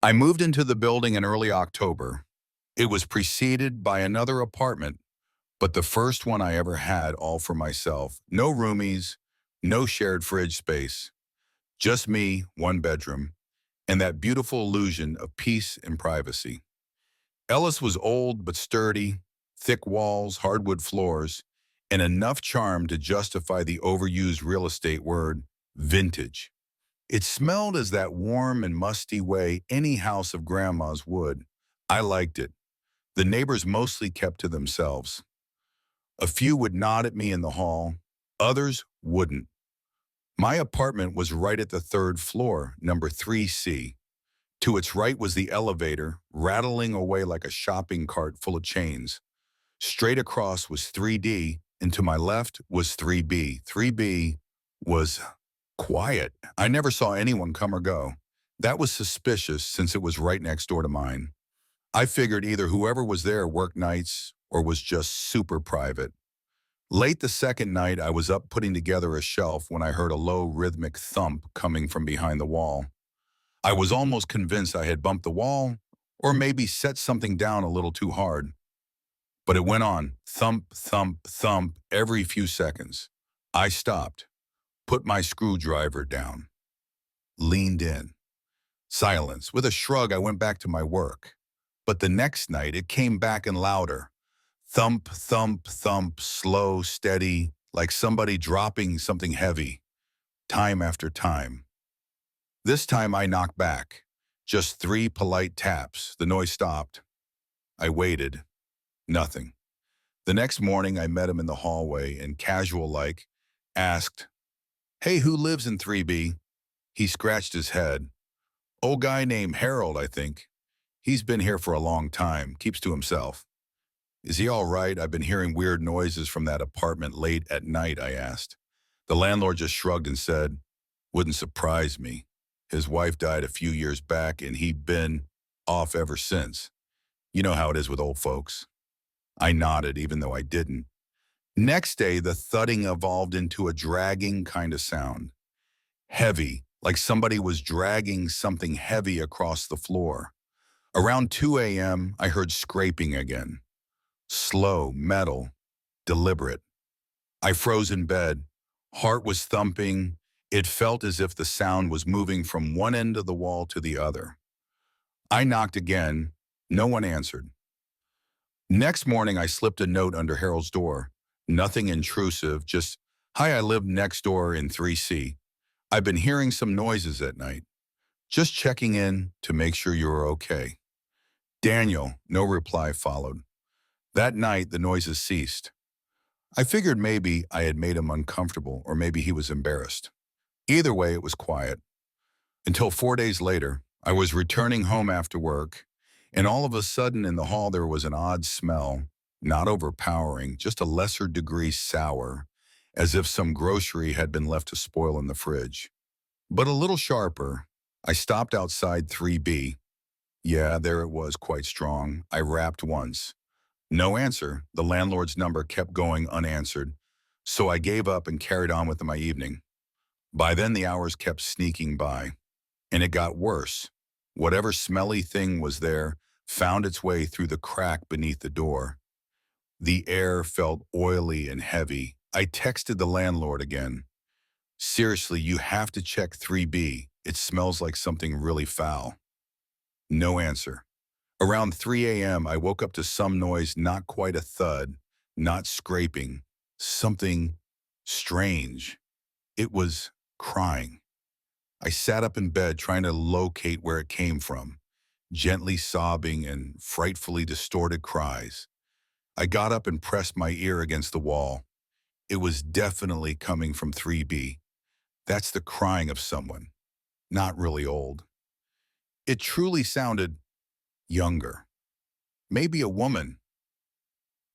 I moved into the building in early October. It was preceded by another apartment, but the first one I ever had all for myself. No roomies, no shared fridge space, just me, one bedroom, and that beautiful illusion of peace and privacy. Ellis was old but sturdy, thick walls, hardwood floors, and enough charm to justify the overused real estate word, vintage. It smelled as that warm and musty way any house of grandma's would. I liked it. The neighbors mostly kept to themselves. A few would nod at me in the hall, others wouldn't. My apartment was right at the third floor, number 3C. To its right was the elevator, rattling away like a shopping cart full of chains. Straight across was 3D, and to my left was 3B. 3B was quiet. I never saw anyone come or go. That was suspicious since it was right next door to mine. I figured either whoever was there worked nights or was just super private. Late the second night, I was up putting together a shelf when I heard a low rhythmic thump coming from behind the wall. I was almost convinced I had bumped the wall or maybe set something down a little too hard. But it went on, thump, thump, thump, every few seconds. I stopped, put my screwdriver down, leaned in. Silence. With a shrug, I went back to my work. But the next night, it came back and louder. Thump, thump, thump, slow, steady, like somebody dropping something heavy, time after time. This time I knocked back. Just 3 polite taps. The noise stopped. I waited. Nothing. The next morning, I met him in the hallway and, casual-like, asked, "Hey, who lives in 3B? He scratched his head. "Old guy named Harold, I think. He's been here for a long time, keeps to himself." "Is he all right? I've been hearing weird noises from that apartment late at night," I asked. The landlord just shrugged and said, "Wouldn't surprise me. His wife died a few years back and he'd been off ever since. You know how it is with old folks." I nodded, even though I didn't. Next day, the thudding evolved into a dragging kind of sound. Heavy, like somebody was dragging something heavy across the floor. Around 2 a.m., I heard scraping again. Slow, metal, deliberate. I froze in bed. Heart was thumping. It felt as if the sound was moving from one end of the wall to the other. I knocked again. No one answered. Next morning, I slipped a note under Harold's door. Nothing intrusive, just, "Hi, I live next door in 3C. I've been hearing some noises at night. Just checking in to make sure you're okay." Daniel, no reply followed. That night, the noises ceased. I figured maybe I had made him uncomfortable or maybe he was embarrassed. Either way, it was quiet. Until 4 days later, I was returning home after work, and all of a sudden in the hall there was an odd smell, not overpowering, just a lesser degree sour, as if some grocery had been left to spoil in the fridge. But a little sharper. I stopped outside 3B. Yeah, there it was, quite strong. I rapped once. No answer. The landlord's number kept going unanswered, so I gave up and carried on with my evening. By then, the hours kept sneaking by, and it got worse. Whatever smelly thing was there found its way through the crack beneath the door. The air felt oily and heavy. I texted the landlord again. "Seriously, you have to check 3B. It smells like something really foul." No answer. Around 3 a.m., I woke up to some noise, not quite a thud, not scraping, something strange. It was crying. I sat up in bed trying to locate where it came from. Gently sobbing and frightfully distorted cries. I got up and pressed my ear against the wall. It was definitely coming from 3B. That's the crying of someone, not really old. It truly sounded younger. Maybe a woman.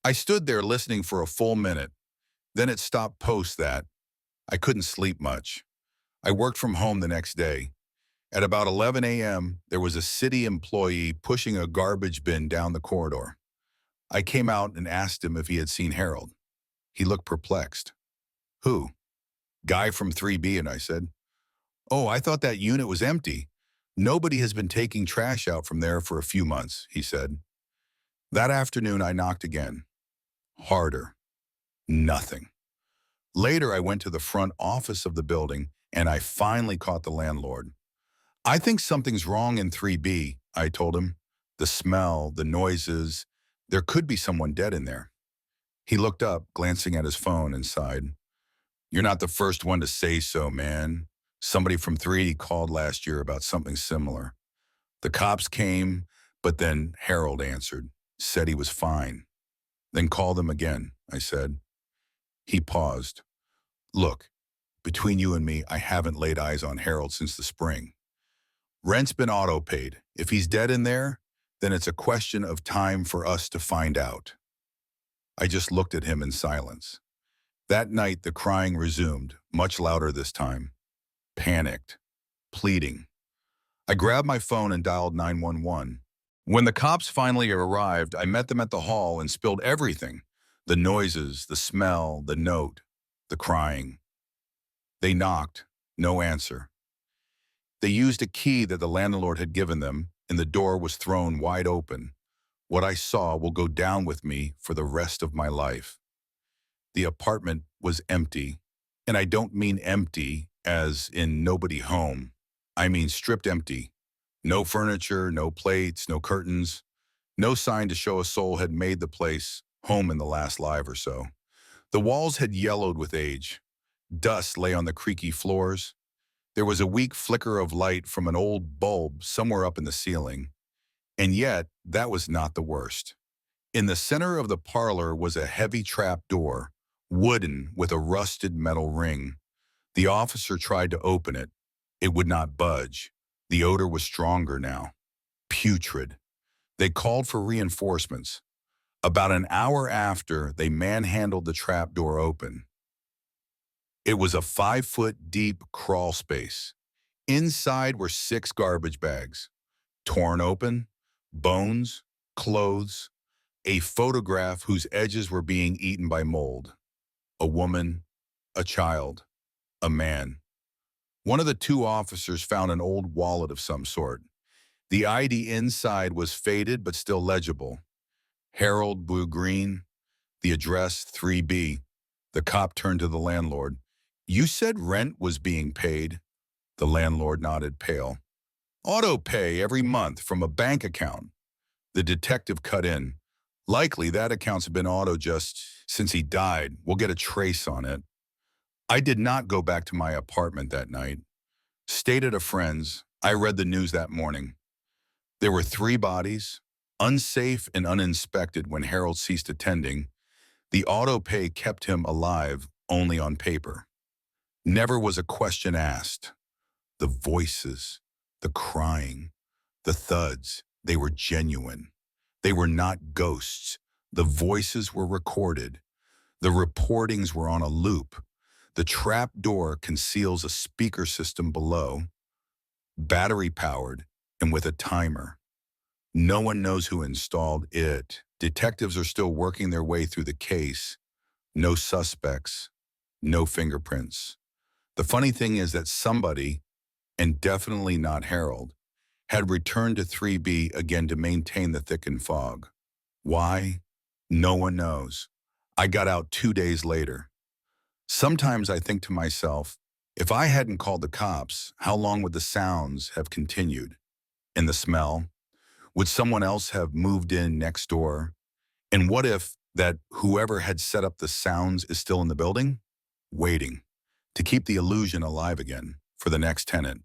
I stood there listening for a full minute. Then it stopped post that. I couldn't sleep much. I worked from home the next day. At about 11 a.m., there was a city employee pushing a garbage bin down the corridor. I came out and asked him if he had seen Harold. He looked perplexed. "Who?" "Guy from 3B," and I said. "Oh, I thought that unit was empty. Nobody has been taking trash out from there for a few months, he said. That afternoon, I knocked again. Harder. Nothing. Later, I went to the front office of the building, and I finally caught the landlord. I think something's wrong in 3B, I told him. The smell, the noises, there could be someone dead in there. He looked up, glancing at his phone, and sighed. You're not the first one to say so, man. Somebody from 3D called last year about something similar. The cops came, but then Harold answered, said he was fine. Then call them again, I said. He paused. Look, between you and me, I haven't laid eyes on Harold since the spring. Rent's been auto-paid. If he's dead in there, then it's a question of time for us to find out. I just looked at him in silence. That night, the crying resumed, much louder this time. Panicked. Pleading. I grabbed my phone and dialed 911. When the cops finally arrived, I met them at the hall and spilled everything. The noises, the smell, the note, the crying. They knocked. No answer. They used a key that the landlord had given them, and the door was thrown wide open. What I saw will go down with me for the rest of my life. The apartment was empty, and I don't mean empty as in nobody home. I mean stripped empty. No furniture, no plates, no curtains, no sign to show a soul had made the place home in the last life or so. The walls had yellowed with age. Dust lay on the creaky floors. There was a weak flicker of light from an old bulb somewhere up in the ceiling. And yet, that was not the worst. In the center of the parlor was a heavy trap door, wooden with a rusted metal ring. The officer tried to open it. It would not budge. The odor was stronger now. Putrid. They called for reinforcements. About an hour after, they manhandled the trap door open. It was a 5-foot deep crawl space. Inside were 6 garbage bags. Torn open, bones, clothes, a photograph whose edges were being eaten by mold. A woman, a child, a man. One of the 2 officers found an old wallet of some sort. The ID inside was faded but still legible. Harold Blue Green, the address 3B. The cop turned to the landlord. You said rent was being paid? The landlord nodded, pale. Auto pay every month from a bank account. The detective cut in. Likely that account's been auto just since he died. We'll get a trace on it. I did not go back to my apartment that night. Stayed at a friend's. I read the news that morning. There were 3 bodies, unsafe and uninspected when Harold ceased attending. The auto pay kept him alive only on paper. Never was a question asked. The voices, the crying, the thuds, they were genuine. They were not ghosts. The voices were recorded. The reportings were on a loop. The trap door conceals a speaker system below, battery-powered and with a timer. No one knows who installed it. Detectives are still working their way through the case. No suspects, no fingerprints. The funny thing is that somebody, and definitely not Harold, had returned to 3B again to maintain the thickened fog. Why? No one knows. I got out 2 days later. Sometimes I think to myself, if I hadn't called the cops, how long would the sounds have continued? And the smell? Would someone else have moved in next door? And what if that whoever had set up the sounds is still in the building? Waiting to keep the illusion alive again for the next tenant.